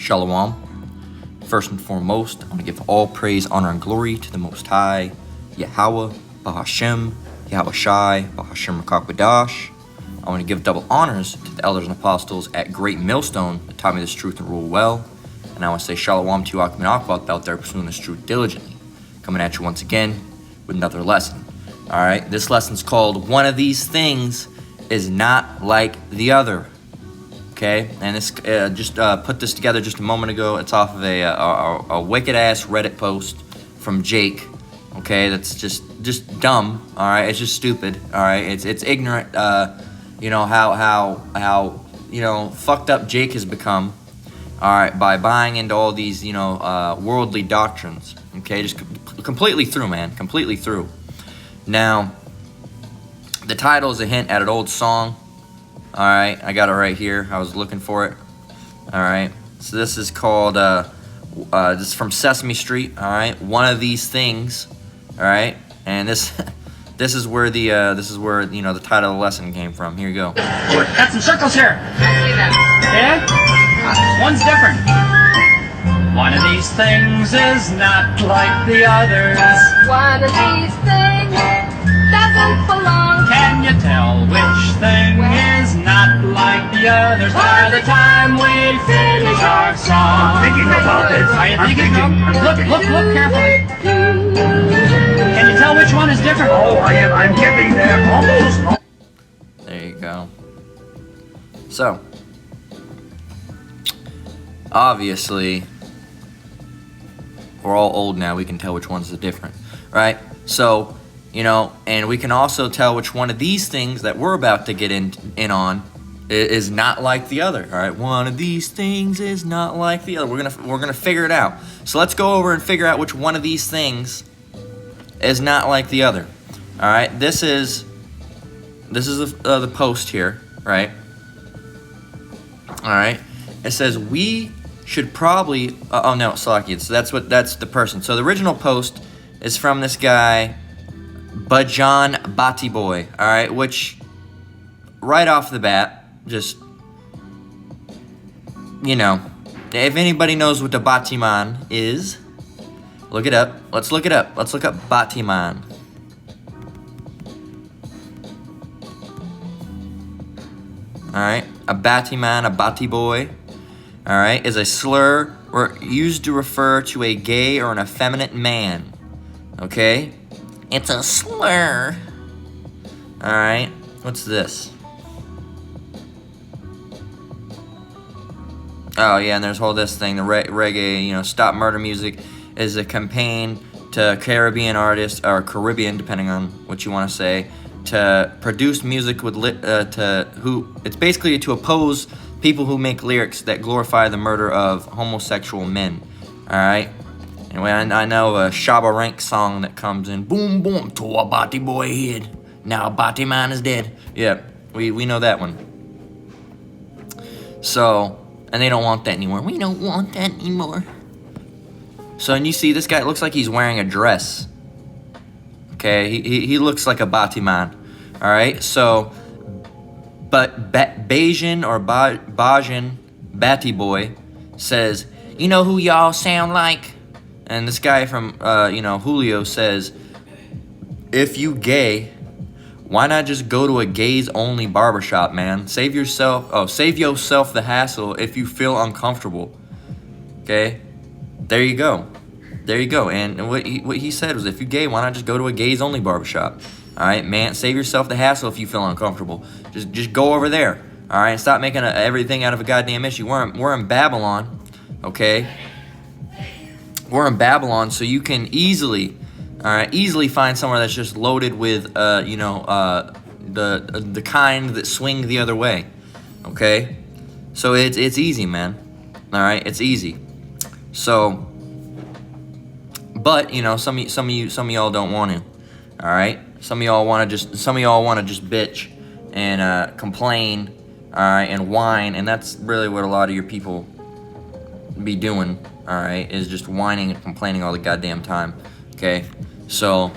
Shalom. First and foremost, I want to give all praise, honor, and glory to the Most High, Yahweh, Bahashem, Yahweh Shai, Bahashem Rakakwadash. I want to give double honors to the elders and apostles at Great Millstone that taught me this truth and rule well. And I want to say Shalom to you, Akim and Akbat, out there pursuing this truth diligently. Coming at you once again with another lesson. Alright, this lesson's called One of These Things is Not Like the Other. Okay, and this just put this together just a moment ago. It's off of a wicked ass Reddit post from Jake. Okay, that's just dumb. All right, it's just stupid. All right, it's ignorant. You know how fucked up Jake has become. All right, by buying into all these worldly doctrines. Okay, just completely through, man, completely through. Now, the title is a hint at an old song. Alright, I got it right here. I was looking for it. Alright, so this is called, this is from Sesame Street. Alright, One of These Things. Alright, and this is where the title of the lesson came from. Here you go. Got some circles here. I see them. Yeah? One's different. One of these things is not like the others. One of these things doesn't belong. Can you tell which thing is not like the others by the time we finish our song? Thinking about this. Are you thinking? Look carefully. Can you tell which one is different? Oh, I'm getting there almost. There you go. So, obviously, we're all old now. We can tell which ones are different, right? So, and we can also tell which one of these things that we're about to get in on is not like the other. All right, one of these things is not like the other. We're gonna figure it out. So let's go over and figure out which one of these things is not like the other. All right, this is the post here, right? All right, it says we should probably. Oh no, Salaki. So that's the person. So the original post is from this guy, Bajan Bati Boy, alright, which right off the bat, just if anybody knows what the Batiman is, look it up. Let's look it up. Let's look up Batiman. Alright, a Batiman, a Bati Boy, alright, is a slur used to refer to a gay or an effeminate man. Okay? It's a slur. Alright, what's this? Oh yeah, and there's this thing, the reggae, stop murder music is a campaign to Caribbean artists, or Caribbean, depending on what you want to say, to produce music with it's basically to oppose people who make lyrics that glorify the murder of homosexual men. Alright? Anyway, I know a Shabba Rank song that comes in, boom, boom, to a Bati Boy head. Now Bati Man is dead. Yeah, we know that one. So, and they don't want that anymore. We don't want that anymore. So, and you see, this guy looks like he's wearing a dress. Okay, he looks like a Bati Man. Alright, so, but Bajan or Bajan Bati Boy says, you know who y'all sound like? And this guy from, Julio says, if you gay, why not just go to a gays-only barbershop, man? Save yourself the hassle if you feel uncomfortable. Okay? There you go. And what he said was, if you're gay, why not just go to a gays-only barbershop? All right, man, save yourself the hassle if you feel uncomfortable. Just go over there. All right, and stop making everything out of a goddamn issue. We're in Babylon, okay? We're in Babylon, so you can easily find somewhere that's just loaded with, the kind that swing the other way, okay? So it's easy, man. All right, it's easy. So, but some of y'all don't want to. All right, some of y'all want to just bitch and complain, all right, and whine, and that's really what a lot of your people be doing. Alright, is just whining and complaining all the goddamn time. Okay, so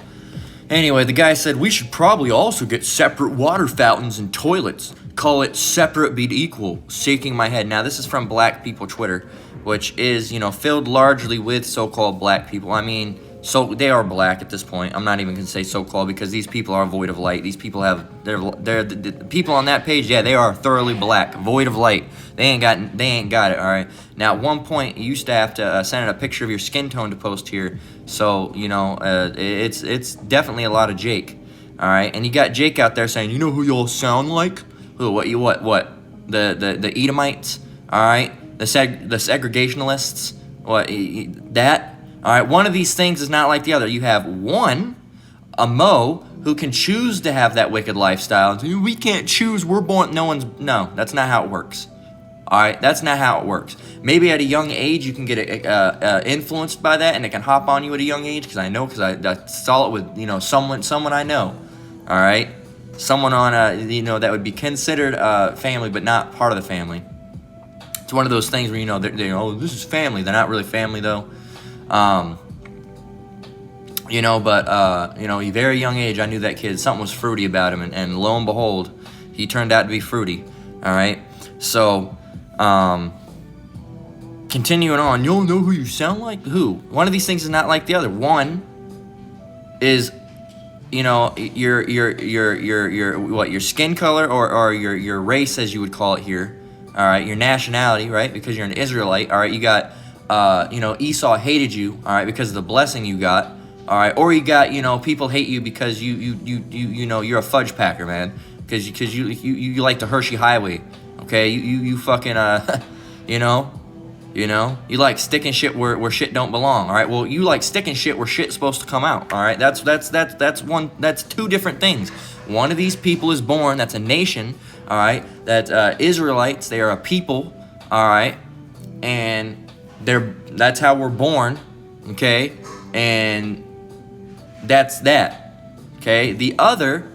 anyway, the guy said we should probably also get separate water fountains and toilets. Call it separate but equal. Shaking my head. Now this is from Black People Twitter. which is, you know, filled largely with so-called black people. I mean, so they are black at this point. I'm not even gonna say so-called because these people are void of light. These people they're the people on that page. Yeah, they are thoroughly black, void of light. They ain't got it. All right. Now, at one point, you used to have to send in a picture of your skin tone to post here. So you know, it's definitely a lot of Jake. All right, and you got Jake out there saying, you know who y'all sound like? Who? What? The Edomites? All right, the segregationalists? What? That? All right, one of these things is not like the other. You have one, a Mo, who can choose to have that wicked lifestyle. And say, we can't choose. We're born. No, that's not how it works. All right, that's not how it works. Maybe at a young age you can get influenced by that, and it can hop on you at a young age. Because I saw it with, you know, someone I know. All right, someone on you know, that would be considered family but not part of the family. It's one of those things where, you know, they're oh, this is family. They're not really family though. You know, but you know, a very young age, I knew that kid. Something was fruity about him, and lo and behold, he turned out to be fruity. All right, so continuing on, you'll know who you sound like. Who? One of these things is not like the other. One is, you know, your what, your skin color or your race, as you would call it here. All right, your nationality, right? Because you're an Israelite. All right, you got you know, Esau hated you, all right, because of the blessing you got, all right, or you got, you know, people hate you because you know, you're a fudge packer, man, because you like the Hershey Highway, okay, you fucking you know, you like sticking shit where shit don't belong, all right. Well, you like sticking shit where shit's supposed to come out, all right. That's two different things. One of these people is born. That's a nation, all right. That Israelites, they are a people, all right, and that's how we're born, okay, and that's that, okay. The other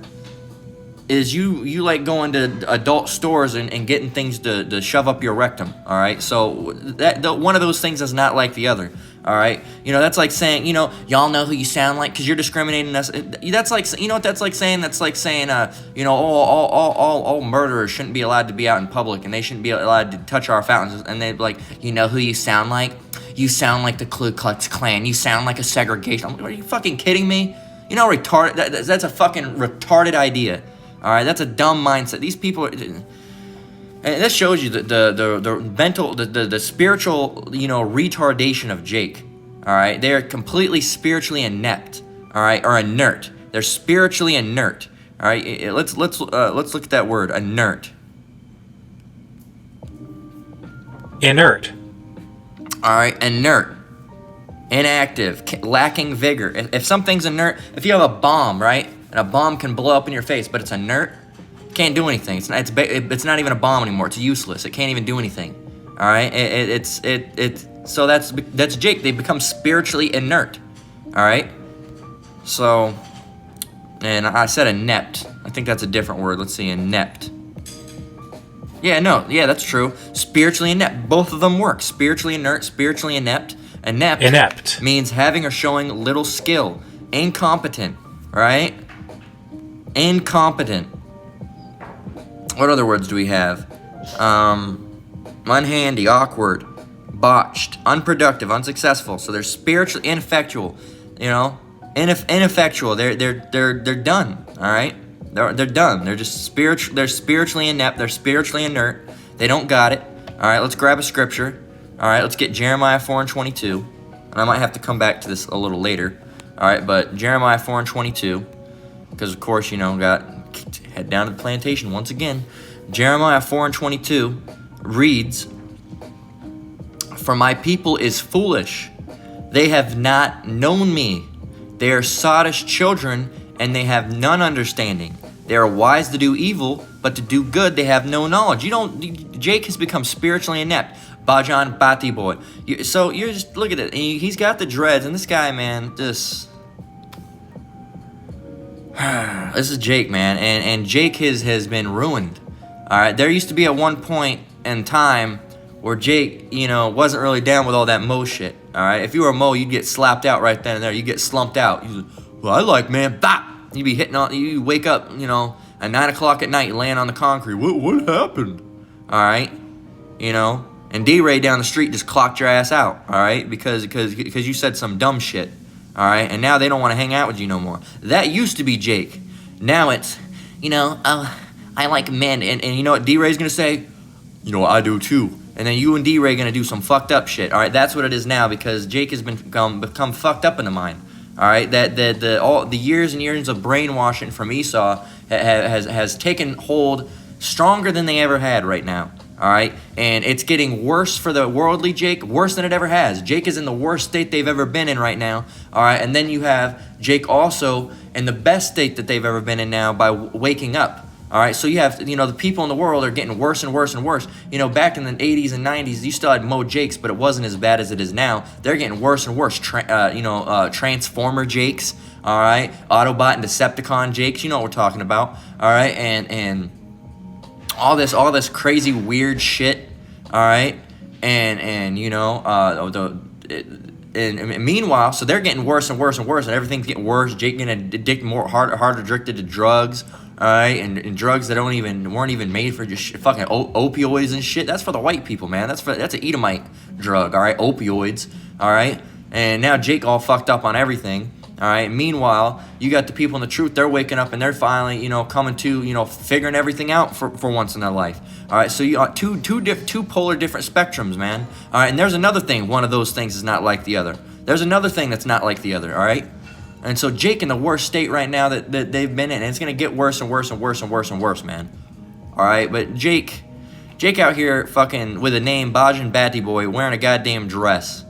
is you like going to adult stores and getting things to shove up your rectum, all right. So one of those things is not like the other, all right. You know, that's like saying, you know, y'all know who you sound like because you're discriminating us. That's like, you know what that's like saying? That's like saying, you know, all murderers shouldn't be allowed to be out in public and they shouldn't be allowed to touch our fountains. And they'd be like, you know who you sound like? You sound like the Ku Klux Klan. You sound like a segregation. I'm like, are you fucking kidding me? You know, retarded. That's a fucking retarded idea. All right, that's a dumb mindset. These people are, and this shows you the mental, the spiritual, you know, retardation of Jake. All right, they are completely spiritually inept. All right, or inert. They're spiritually inert. All right, let's look at that word, inert. Inert. All right, inert, inactive, lacking vigor. If something's inert, if you have a bomb, right, and a bomb can blow up in your face, but it's inert, can't do anything. It's not even a bomb anymore. It's useless. It can't even do anything. All right, so that's Jake. They become spiritually inert. All right, so, and I said inept. I think that's a different word. Let's see, inept. Yeah, that's true. Spiritually inept. Both of them work. Spiritually inert, spiritually inept. Inept means having or showing little skill. Incompetent, right? Incompetent. What other words do we have? Unhandy, awkward, botched, unproductive, unsuccessful. So they're spiritually ineffectual. You know, ineffectual. They're done. All right. They're done. They're just spiritual. They're spiritually inept. They're spiritually inert. They don't got it. All right, let's grab a scripture. All right, let's get Jeremiah 4:22. And I might have to come back to this a little later. All right, but Jeremiah 4:22, because of course, you know, head down to the plantation once again. Jeremiah 4:22 reads, "For my people is foolish. They have not known me. They are sottish children, and they have none understanding. They are wise to do evil, but to do good they have no knowledge." Jake has become spiritually inept. Bajan Bati boy. So you're just, look at it. He's got the dreads, and this guy, man, this is Jake, man. And Jake has been ruined. All right, there used to be at one point in time where Jake, you know, wasn't really down with all that Mo shit. All right, if you were a Mo, you'd get slapped out right then and there. You get slumped out. Well, I like, man, bop. You be hitting on. You wake up, you know, at 9 o'clock at night, laying on the concrete. What happened? All right, you know, And D-Ray down the street just clocked your ass out, all right? Because you said some dumb shit, all right? And now they don't want to hang out with you no more. That used to be Jake. Now it's, I like men. And you know what D-Ray's going to say? I do too. And then you and D-Ray going to do some fucked up shit, all right? That's what it is now because Jake has become fucked up in the mind, all right? All the years and years of brainwashing from Esau has taken hold stronger than they ever had right now. All right, and it's getting worse for the worldly Jake, worse than it ever has. Jake is in the worst state they've ever been in right now. All right, and then you have Jake also in the best state that they've ever been in now by waking up. All right, so you have, the people in the world are getting worse and worse and worse. Back in the 80s and 90s, you still had Mo Jakes, but it wasn't as bad as it is now. They're getting worse and worse. Transformer Jakes, all right, Autobot and Decepticon Jakes, you know what we're talking about. All right, and all this crazy weird shit, all right, and meanwhile, so they're getting worse and worse and worse, and everything's getting worse. Jake getting addicted harder addicted to drugs, all right, and drugs that weren't even made for just fucking opioids and shit. That's for the white people, man. That's an Edomite drug, all right, opioids, all right, and now Jake all fucked up on everything. All right. Meanwhile, you got the people in the truth. They're waking up and they're finally, coming to, figuring everything out for once in their life. All right. So you got two polar different spectrums, man. All right. And there's another thing. One of those things is not like the other. There's another thing that's not like the other. All right. And so Jake in the worst state right now that they've been in, and it's gonna get worse and worse and worse and worse and worse, man. All right. But Jake out here fucking with a name Bajan Batty Boy wearing a goddamn dress.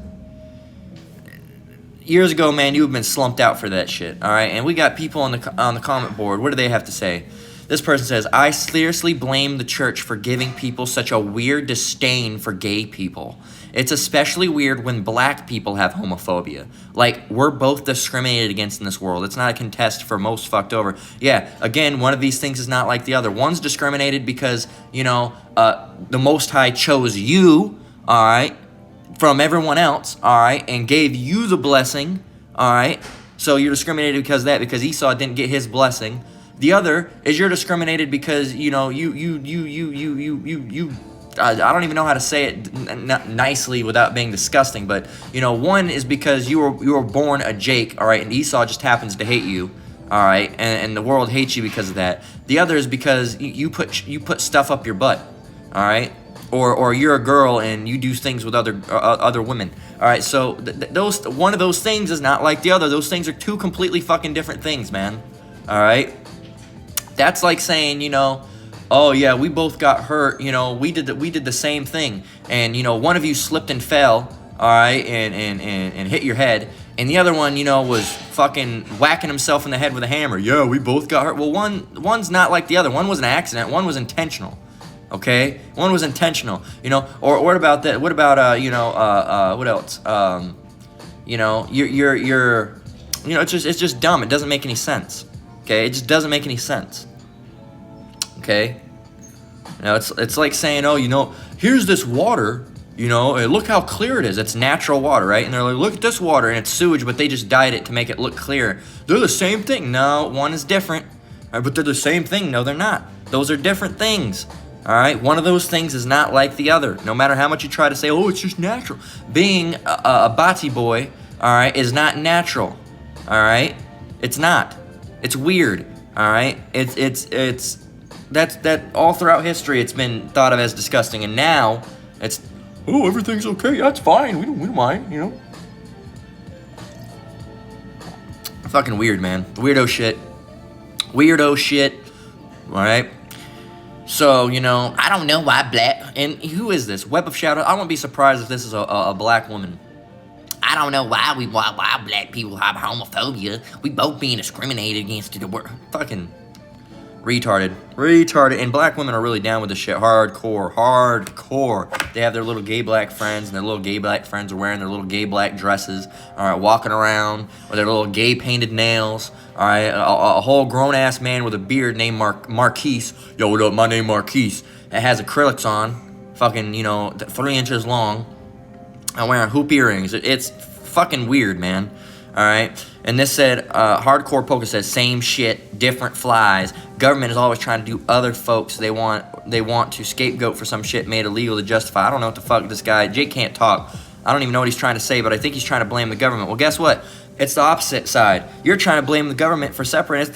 Years ago, man, you have been slumped out for that shit, all right? And we got people on the comment board. What do they have to say? This person says, I seriously blame the church for giving people such a weird disdain for gay people. It's especially weird when black people have homophobia. Like, we're both discriminated against in this world. It's not a contest for most fucked over. Yeah, again, one of these things is not like the other. One's discriminated because, the Most High chose you, all right, from everyone else, all right, and gave you the blessing, all right. So you're discriminated because Esau didn't get his blessing. The other is you're discriminated because I don't even know how to say it nicely without being disgusting, but one is because you were born a Jake, all right, and Esau just happens to hate you, all right, and the world hates you because of that. The other is because you put stuff up your butt, all right. Or you're a girl and you do things with other women. All right, so one of those things is not like the other. Those things are two completely fucking different things, man. All right, that's like saying, oh yeah, we both got hurt. We did the same thing, and one of you slipped and fell. All right, and hit your head, and the other one, was fucking whacking himself in the head with a hammer. Yeah, we both got hurt. Well, one's not like the other. One was an accident. One was intentional. Okay, one was intentional, or what about that? What about what else? You're it's just dumb. It doesn't make any sense. Okay, it just doesn't make any sense. Okay, it's like saying, oh, here's this water, and look how clear it is. It's natural water, right? And they're like, look at this water, and it's sewage, but they just dyed it to make it look clear. They're the same thing. No, one is different, right, but they're the same thing. No, they're not. Those are different things. All right, one of those things is not like the other. No matter how much you try to say, oh, it's just natural. Being a Bati boy, all right, is not natural. All right, it's not. It's weird. All right, it's that all throughout history it's been thought of as disgusting, and now it's everything's okay. That's fine. We don't mind. Fucking weird, man. Weirdo shit. All right. So, I don't know why black, and who is this? Web of Shadow? I won't be surprised if this is a black woman. I don't know why black people have homophobia. We both being discriminated against in the world. Fucking retarded. And black women are really down with this shit. Hardcore. They have their little gay black friends, and their little gay black friends are wearing their little gay black dresses, all right, walking around with their little gay painted nails. All right, a whole grown-ass man with a beard named Marquise. Yo, what up? My name Marquise. It has acrylics on, fucking, 3 inches long. I'm wearing hoop earrings. It's fucking weird, man. All right, and this said, Hardcore Poker says, same shit, different flies. Government is always trying to do other folks. They want to scapegoat for some shit made illegal to justify. I don't know what the fuck this guy, Jake can't talk. I don't even know what he's trying to say, but I think he's trying to blame the government. Well, guess what? It's the opposite side. You're trying to blame the government for separating us.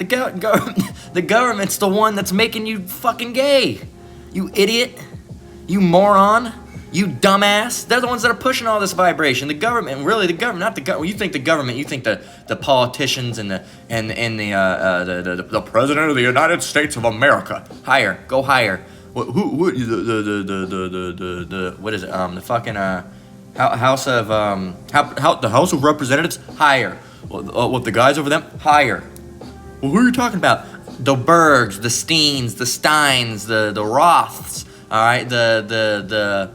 The government's the one that's making you fucking gay. You idiot. You moron. You dumbass. They're the ones that are pushing all this vibration. The government, really, the government, not the government. You think the government, you think the politicians and the president of the United States of America. Higher. Go higher. What is it? The fucking House of the House of Representatives. Higher. What the guys over them? Higher. Well, who are you talking about? The Bergs, the Steens, the Steins, the Roths. All right, the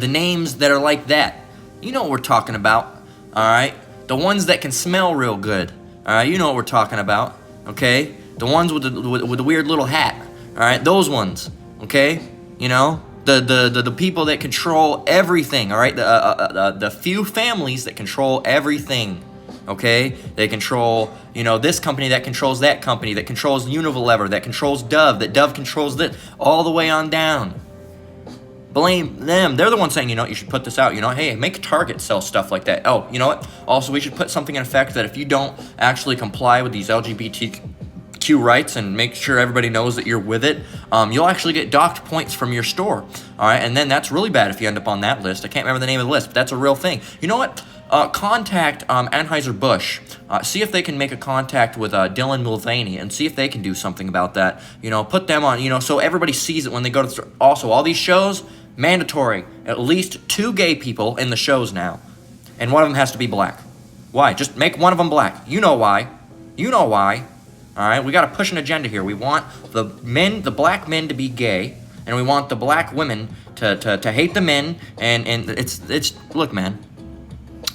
names that are like that. You know what we're talking about. All right, the ones that can smell real good. All right, you know what we're talking about. Okay, the ones with the weird little hat. All right, those ones. Okay, you know. The people that control everything, all right? The few families that control everything, okay? They control, you know, this company that controls that company, that controls Unilever, that controls Dove, that Dove controls that, all the way on down. Blame them. They're the ones saying, you know, you should put this out. You know, hey, make Target sell stuff like that. Oh, you know what? Also, we should put something in effect that if you don't actually comply with these LGBTQ rights and make sure everybody knows that you're with it, you'll actually get docked points from your store. All right, and then that's really bad if you end up on that list. I can't remember the name of the list, but that's a real thing. You know what? Contact Anheuser-Busch. See if they can make a contact with Dylan Mulvaney and see if they can do something about that. You know, put them on, you know, so everybody sees it when they go to the store. Also, all these shows, mandatory. At least 2 gay people in the shows now. And one of them has to be black. Why? Just make one of them black. You know why. You know why. All right, we got to push an agenda here. We want the black men to be gay, and we want the black women to hate the men. And it's look, man.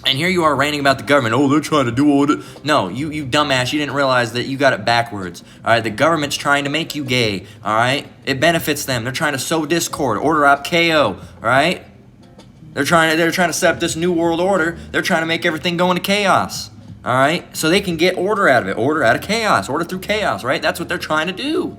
And here you are ranting about the government. Oh, they're trying to do all it. No, you dumbass. You didn't realize that you got it backwards. All right, the government's trying to make you gay. All right, it benefits them. They're trying to sow discord. Order up KO. All right, they're trying to set up this new world order. They're trying to make everything go into chaos. All right, so they can get order out of it, order out of chaos, order through chaos, right? That's what they're trying to do.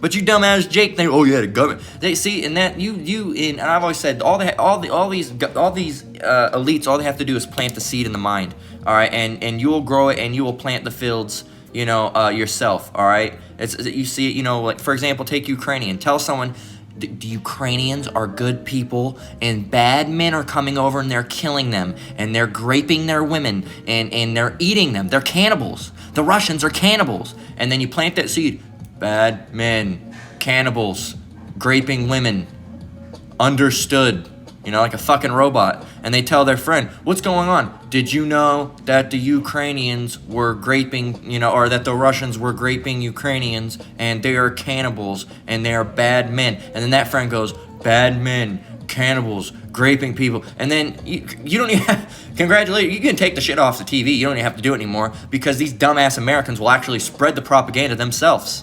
But you dumbass Jake think, oh yeah, the government. They see, and that and I've always said all these elites, all they have to do is plant the seed in the mind, all right, and you will grow it, and you will plant the fields, you know, yourself, all right. You see it, you know, like for example, take Ukrainian. Tell someone. The Ukrainians are good people, and bad men are coming over and they're killing them, and they're raping their women, and they're eating them. They're cannibals. The Russians are cannibals. And then you plant that seed. Bad men, cannibals, raping women. Understood. You know, like a fucking robot. And they tell their friend, what's going on? Did you know that the Ukrainians were raping, you know, or that the Russians were raping Ukrainians, and they are cannibals, and they are bad men? And then that friend goes, bad men, cannibals, raping people. And then you don't even have, congratulations, you can take the shit off the TV. You don't even have to do it anymore, because these dumbass Americans will actually spread the propaganda themselves.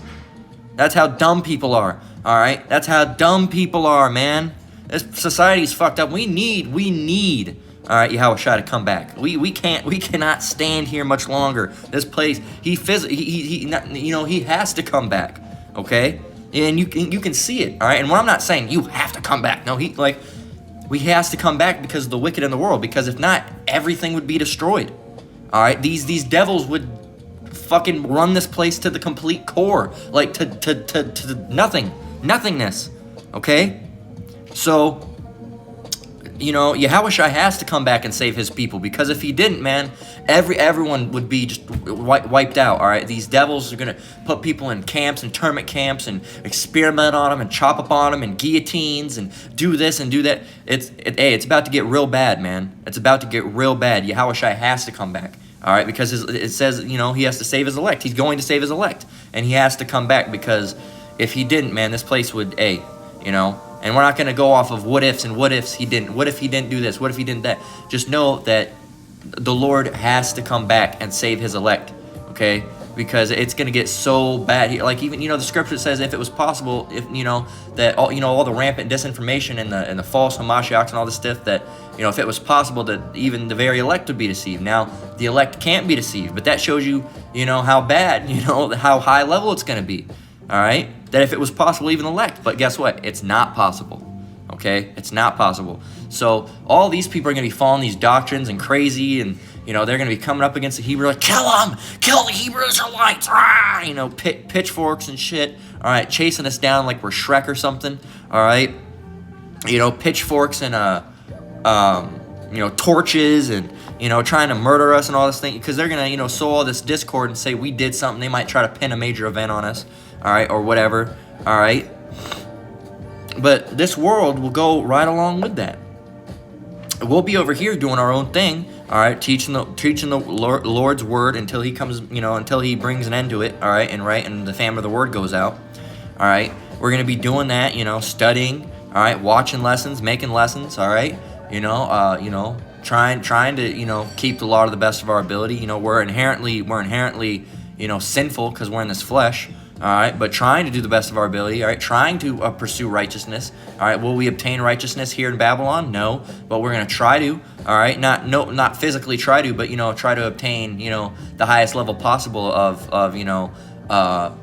That's how dumb people are, all right? That's how dumb people are, man. This society's fucked up. We need, all right, Yahushua to come back. We cannot stand here much longer. This place, he has to come back, okay? And you can see it, all right? And when I'm not saying you have to come back, no, he has to come back because of the wicked in the world. Because if not, everything would be destroyed, all right? These devils would fucking run this place to the complete core, like to nothingness, okay? So, you know, Yahushua has to come back and save his people, because if he didn't, man, everyone would be just wiped out, all right? These devils are going to put people in camps, and internment camps, and experiment on them, and chop up on them, and guillotines, and do this and do that. It's about to get real bad, man. It's about to get real bad. Yahushua has to come back, all right? Because it says, you know, he has to save his elect. He's going to save his elect, and he has to come back, because if he didn't, man, this place would, you know. And we're not going to go off of what ifs and what ifs he didn't. What if he didn't do this? What if he didn't that? Just know that the Lord has to come back and save his elect, okay? because it's gonna get so bad. Like even the scripture says if it was possible, if that all the rampant disinformation and the false Hamashiachs and all this stuff, that if it was possible that even the very elect would be deceived. Now the elect can't be deceived, but that shows you how bad how high level it's gonna be. All right, that if it was possible, even elect. But guess what? It's not possible. Okay, it's not possible. So all these people are going to be following these doctrines and crazy, and they're going to be coming up against the Hebrew, like, kill them, kill the Hebrew Israelites, pitchforks and shit. All right, chasing us down like we're Shrek or something. All right, pitchforks and torches and trying to murder us and all this thing, because they're going to sow all this discord and say we did something. They might try to pin a major event on us, all right, or whatever. All right. But this world will go right along with that. We'll be over here doing our own thing, all right, teaching the Lord's word until he comes, until he brings an end to it, all right, and the famine of the word goes out, all right. We're gonna be doing that, studying, all right, watching lessons, making lessons, all right, trying to keep the law to the best of our ability. We're inherently sinful because we're in this flesh. All right, but trying to do the best of our ability, all right, trying to pursue righteousness, all right. Will we obtain righteousness here in Babylon? No, but we're going to try to, all right, not physically try to, but, try to obtain, the highest level possible of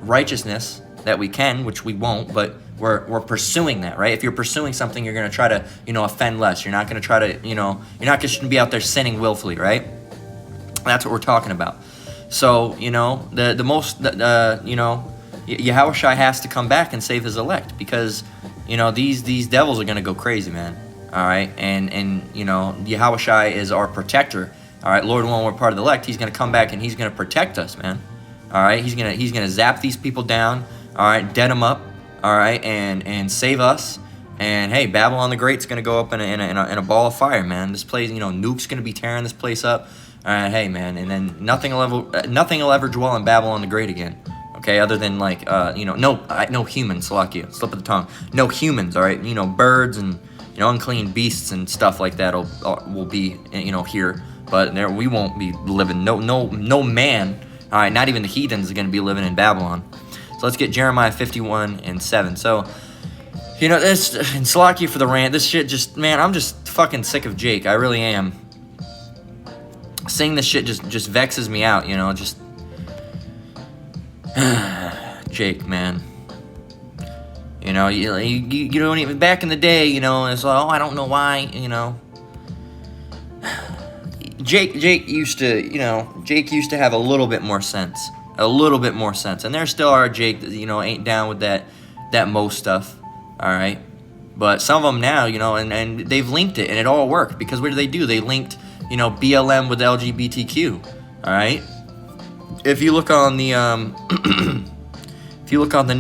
righteousness that we can, which we won't, but we're pursuing that, right? If you're pursuing something, you're going to try to, offend less. You're not going to try to, you're not just going to be out there sinning willfully, right? That's what we're talking about. So, Yahushua has to come back and save his elect, because these devils are going to go crazy, man. All right, and Yahushua is our protector. All right, Lord willing, we're part of the elect. He's going to come back and he's going to protect us, man. All right, he's gonna zap these people down. All right, dead them up. All right, and save us. And hey, Babylon the Great's going to go up in a ball of fire, man. This place, nuke's going to be tearing this place up. All right, hey, man, and then nothing will ever dwell in Babylon the Great again. Okay, other than no humans, Salakia, slip of the tongue. No humans, all right? Birds and, unclean beasts and stuff like that will be, here. But there we won't be living. No man, all right, not even the heathens is going to be living in Babylon. So let's get Jeremiah 51:7. So, this, and Salakia for the rant, this shit just, man, I'm just fucking sick of Jake. I really am. Saying this shit just vexes me out, just... Jake, man. You don't even, back in the day, it's like, oh, I don't know why, Jake used to have a little bit more sense. And there still are Jake that, ain't down with that Mo stuff, all right? But some of them now, and they've linked it, and it all worked, because what do? They linked, BLM with LGBTQ, all right? If you look on the if you look on the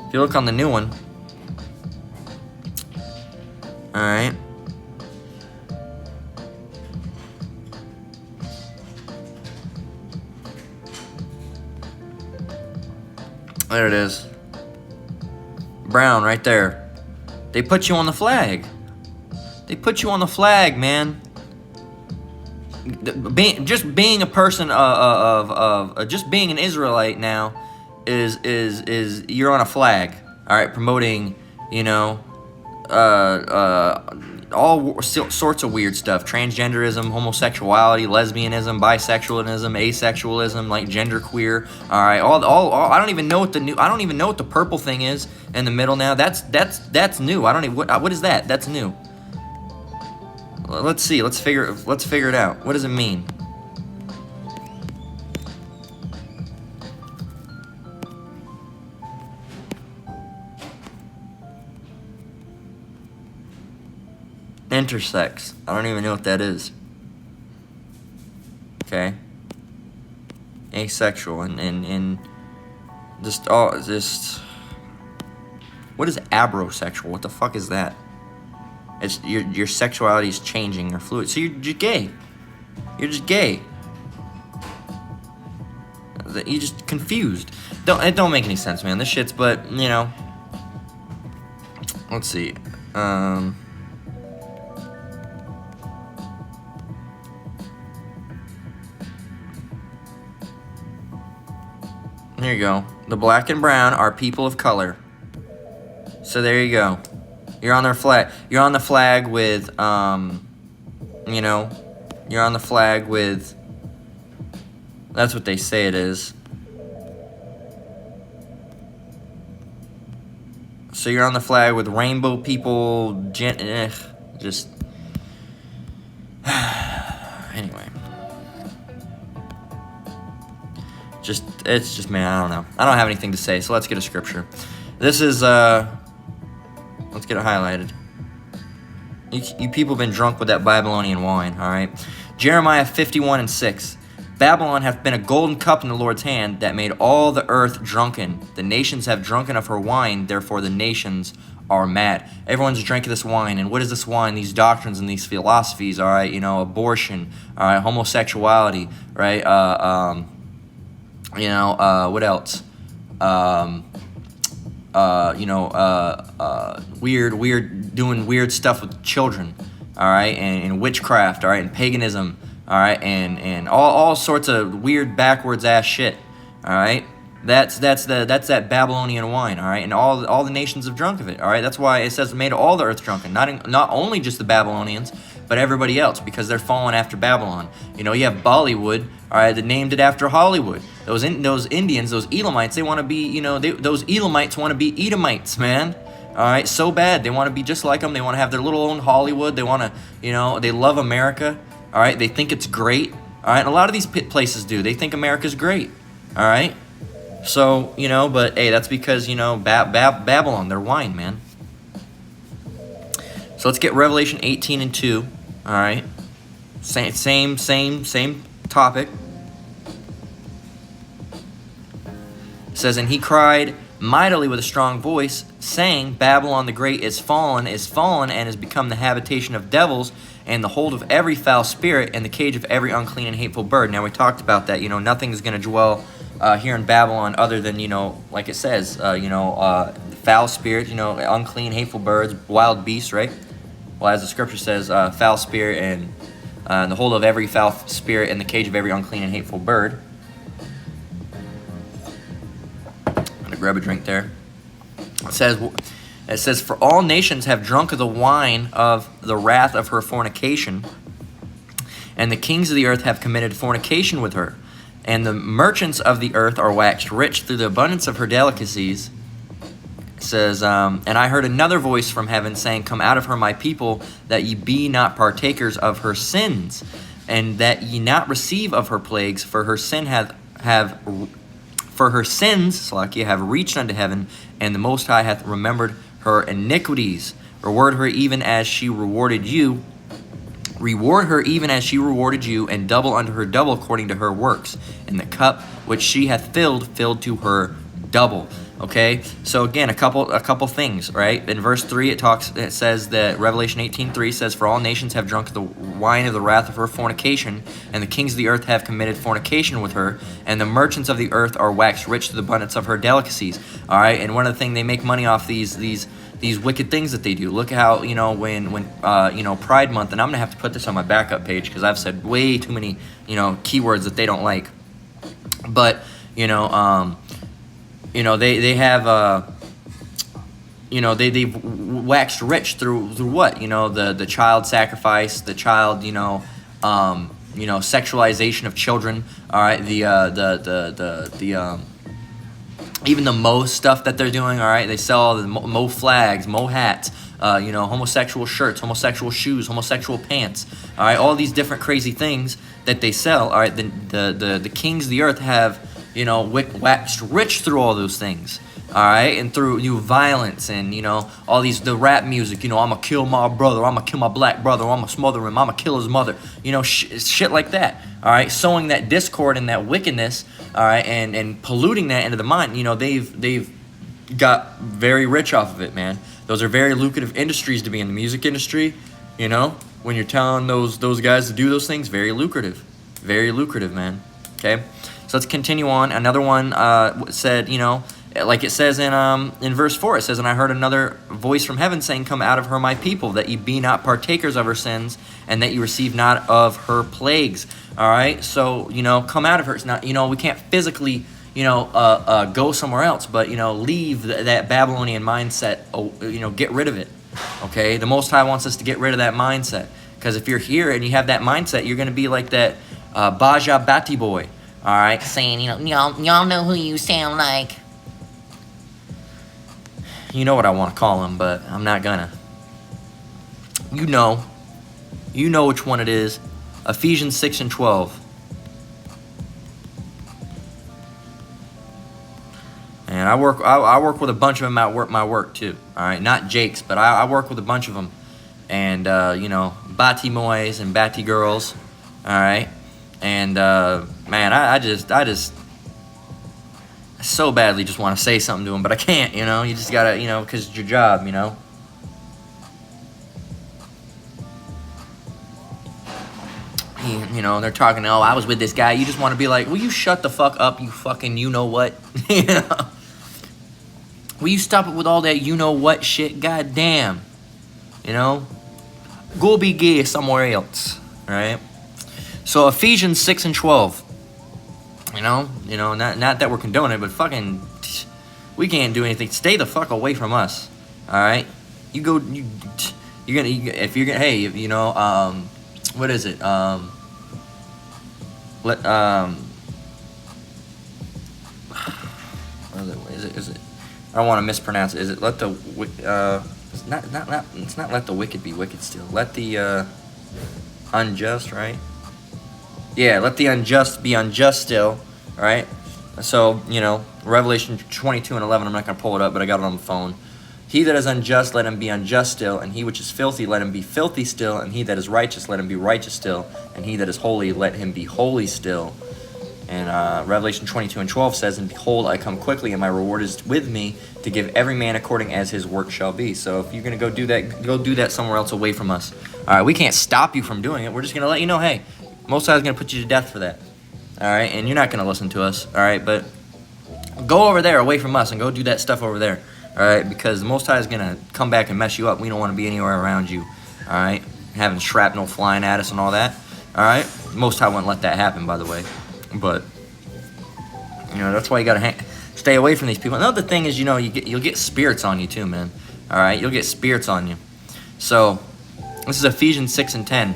if you look on the new one, all right. There it is. Brown right there. They put you on the flag. They put you on the flag, man. Being a person of just being an Israelite now is you're on a flag. All right, promoting all sorts of weird stuff: transgenderism, homosexuality, lesbianism, bisexualism, asexualism, like genderqueer. All right, all I don't even know what the purple thing is in the middle now. That's new. I don't even what is that? That's new. Let's see. Let's figure it out. What does it mean? Intersex. I don't even know what that is. Okay. Asexual and just what is abrosexual? What the fuck is that? It's your sexuality is changing or fluid. So you're just gay. You're just gay. You're just confused. It don't make any sense, man. This shit's, but let's see. Here you go. The black and brown are people of color. So there you go. You're on their flag. You're on the flag with, you know, you're on the flag with, that's what they say it is. So you're on the flag with rainbow people, just, anyway. It's just, man, I don't know. I don't have anything to say, so let's get a scripture. This is, let's get it highlighted. You people have been drunk with that Babylonian wine, all right? Jeremiah 51:6. Babylon hath been a golden cup in the Lord's hand that made all the earth drunken. The nations have drunken of her wine, therefore the nations are mad. Everyone's drinking this wine, and what is this wine? These doctrines and these philosophies, all right? You know, abortion, all right? Homosexuality, right? What else? Doing weird stuff with children, all right, and witchcraft, all right, and paganism, all right, and all sorts of weird backwards ass shit, all right. That's that Babylonian wine, all right, and all the nations have drunk of it, all right. That's why it says it made all the earth drunken, not only just the Babylonians, but everybody else, because they're following after Babylon. You know, you have Bollywood, all right, that named it after Hollywood. Those Indians, those Elamites, they want to be, you know, those Elamites want to be Edomites, man. All right, so bad. They want to be just like them. They want to have their little own Hollywood. They want to, you know, they love America. All right, they think it's great. All right, and a lot of these places do. They think America's great. All right, so, you know, but hey, that's because, you know, Babylon, their wine, man. So let's get Revelation 18:2. All right, same topic. It says, and he cried mightily with a strong voice, saying, Babylon the Great is fallen, and has become the habitation of devils, and the hold of every foul spirit, and the cage of every unclean and hateful bird. Now, we talked about that. You know, nothing is going to dwell here in Babylon other than, you know, like it says, foul spirits, you know, unclean, hateful birds, wild beasts, right? Well, as the scripture says, foul spirit and the hold of every foul spirit, and the cage of every unclean and hateful bird. Grab a drink there. It says, for all nations have drunk of the wine of the wrath of her fornication, and the kings of the earth have committed fornication with her, and the merchants of the earth are waxed rich through the abundance of her delicacies. It says, and I heard another voice from heaven saying, come out of her, my people, that ye be not partakers of her sins, and that ye not receive of her plagues, for her sin For her sins, Salakia, have reached unto heaven, and the Most High hath remembered her iniquities. Reward her even as she rewarded you. Reward her even as she rewarded you, and double unto her double according to her works. And the cup which she hath filled to her double. Okay, so again, a couple things, right? In verse 3, it says that Revelation 18:3 says, for all nations have drunk the wine of the wrath of her fornication, and the kings of the earth have committed fornication with her, and the merchants of the earth are waxed rich to the abundance of her delicacies. All right, and one of the things, they make money off these wicked things that they do. Look how, you know, when Pride Month, and I'm gonna have to put this on my backup page because I've said way too many, you know, keywords that they don't like, but they have, they've waxed rich through what? You know, the child sacrifice, the child, sexualization of children. All right, even the Mo stuff that they're doing. All right, they sell the Mo flags, Mo hats, homosexual shirts, homosexual shoes, homosexual pants. All right, all these different crazy things that they sell. All right, the kings of the earth have, waxed rich through all those things. All right, and through violence and all the rap music. I'ma kill my brother, I'ma kill my black brother, I'ma smother him, I'ma kill his mother. Shit like that. All right, sowing that discord and that wickedness. All right, and polluting that into the mind. They've got very rich off of it, man. Those are very lucrative industries to be in. The music industry. When you're telling those guys to do those things, very lucrative, man. Okay. So let's continue on. Another one said, Like it says in verse 4, it says, "And I heard another voice from heaven saying, Come out of her, my people, that ye be not partakers of her sins, and that ye receive not of her plagues." All right, so, come out of her. It's not, we can't physically, go somewhere else, but, leave that Babylonian mindset, get rid of it, okay? The Most High wants us to get rid of that mindset, because if you're here and you have that mindset, you're going to be like that Baja Batty boy, all right, saying, y'all know who you sound like. You know what I want to call him, but I'm not gonna. You know which one it is. Ephesians 6 and 12. And I work with a bunch of them at my work too. All right, not Jake's, but I work with a bunch of them, and Bati Moys and Bati girls. All right, and man, I just so badly just want to say something to them, but I can't. You just gotta, because it's your job. They're talking, oh, I was with this guy. You just want to be like, will you shut the fuck up, you fucking what? Will you stop it with all that what shit? God damn. Go be gay somewhere else. Right? So Ephesians 6 and 12. Not that we're condoning it, but fucking, we can't do anything. Stay the fuck away from us. All right? You're gonna, hey, what is it? Is it? I don't want to mispronounce it. Is it let the it's not let the wicked be wicked still. Let the unjust, right? Yeah, let the unjust be unjust still, right? So, Revelation 22 and 11, I'm not going to pull it up, but I got it on the phone. He that is unjust, let him be unjust still, and he which is filthy, let him be filthy still, and he that is righteous, let him be righteous still, and he that is holy, let him be holy still. And Revelation 22 and 12 says, "And behold, I come quickly, and my reward is with me, to give every man according as his work shall be." So if you're going to go do that somewhere else away from us. All right, we can't stop you from doing it. We're just going to let you know, hey, Most High is going to put you to death for that. All right, and you're not going to listen to us. All right, but go over there away from us and go do that stuff over there. All right, because the Most High is going to come back and mess you up. We don't want to be anywhere around you. All right, having shrapnel flying at us and all that. All right, Most High wouldn't let that happen, by the way. But that's why you got to stay away from these people. Another thing is, you'll get spirits on you too, man. All right, you'll get spirits on you. So this is Ephesians 6 and 10.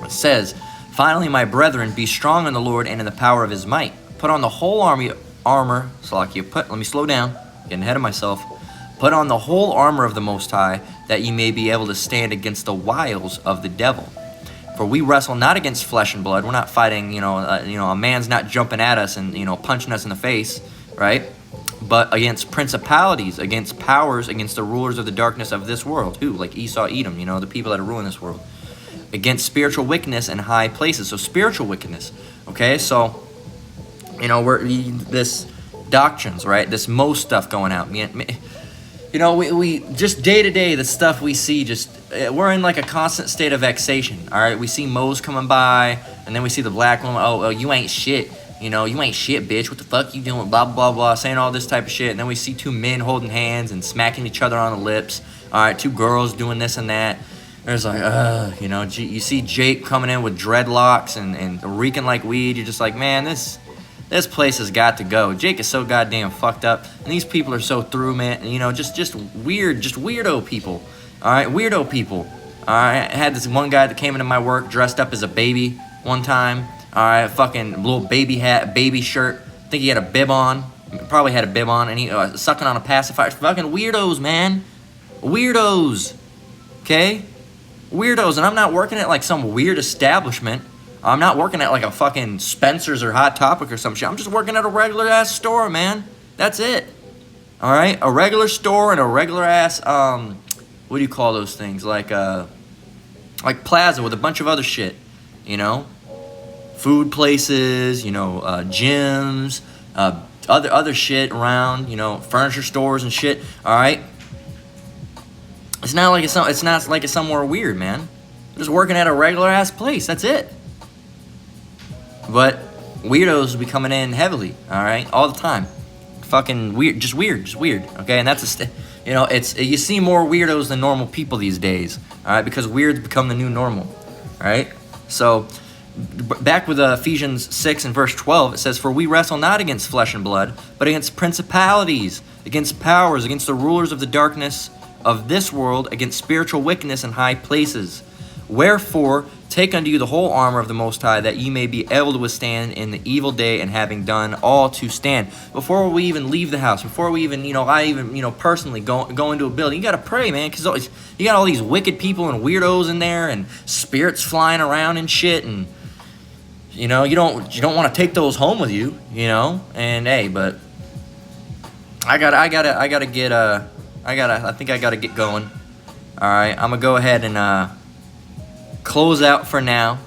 It says, "Finally, my brethren, be strong in the Lord and in the power of his might. Put on the whole armor. Let me slow down. Getting ahead of myself. Put on the whole armor of the Most High, that ye may be able to stand against the wiles of the devil. For we wrestle not against flesh and blood." We're not fighting, a man's not jumping at us and, punching us in the face, right? "But against principalities, against powers, against the rulers of the darkness of this world." Who? Like Esau, Edom, the people that are ruling this world. "Against spiritual wickedness in high places." So spiritual wickedness, okay? So, we're this doctrines, right? This Mo stuff going out. We just day to day, the stuff we see, we're in like a constant state of vexation, all right? We see Mo's coming by, and then we see the black woman, oh, you ain't shit, you ain't shit, bitch, what the fuck you doing, blah, blah, blah, saying all this type of shit, and then we see two men holding hands and smacking each other on the lips, all right, two girls doing this and that. There's like, you see Jake coming in with dreadlocks and reeking like weed. You're just like, man, this place has got to go. Jake is so goddamn fucked up, and these people are so through, man. Just weird, just weirdo people. All right, weirdo people. All right, I had this one guy that came into my work dressed up as a baby one time. All right, fucking little baby hat, baby shirt. I think he had a bib on. Probably had a bib on, and he sucking on a pacifier. Fucking weirdos, man. Weirdos. Okay? Weirdos, and I'm not working at like some weird establishment. I'm not working at like a fucking Spencer's or Hot Topic or some shit. I'm just working at a regular ass store, man. That's it. All right, a regular store and a regular ass what do you call those things? Like plaza with a bunch of other shit. Food places. Gyms. Other shit around. Furniture stores and shit. All right. It's not like it's somewhere weird, man. I'm just working at a regular ass place. That's it. But weirdos will be coming in heavily, all right, all the time. fucking weird, just weird. Okay, and that's you know, you see more weirdos than normal people these days. All right, because weird's become the new normal. All right, so back with Ephesians 6 and verse 12, it says, "For we wrestle not against flesh and blood, but against principalities, against powers, against the rulers of the darkness of this world, against spiritual wickedness in high places. Wherefore, take unto you the whole armor of the Most High, that ye may be able to withstand in the evil day, and having done all to stand." Before we even leave the house, before we even, I even, personally go into a building, you got to pray, man, because you got all these wicked people and weirdos in there, and spirits flying around and shit, and you don't want to take those home with you, and hey, but I think I gotta get going. All right, I'm gonna go ahead and close out for now.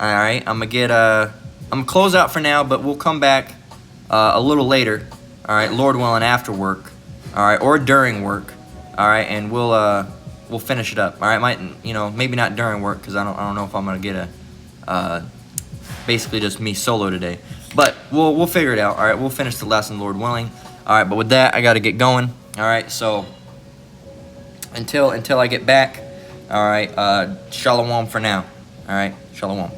All right, I'm gonna close out for now, but we'll come back a little later. All right, Lord willing, after work. All right, or during work. All right, and we'll finish it up. All right, maybe not during work, because I don't know if I'm gonna get basically just me solo today, but we'll figure it out. All right, we'll finish the lesson, Lord willing. All right, but with that, I got to get going. All right, so until I get back, all right, shalom for now. All right, shalom.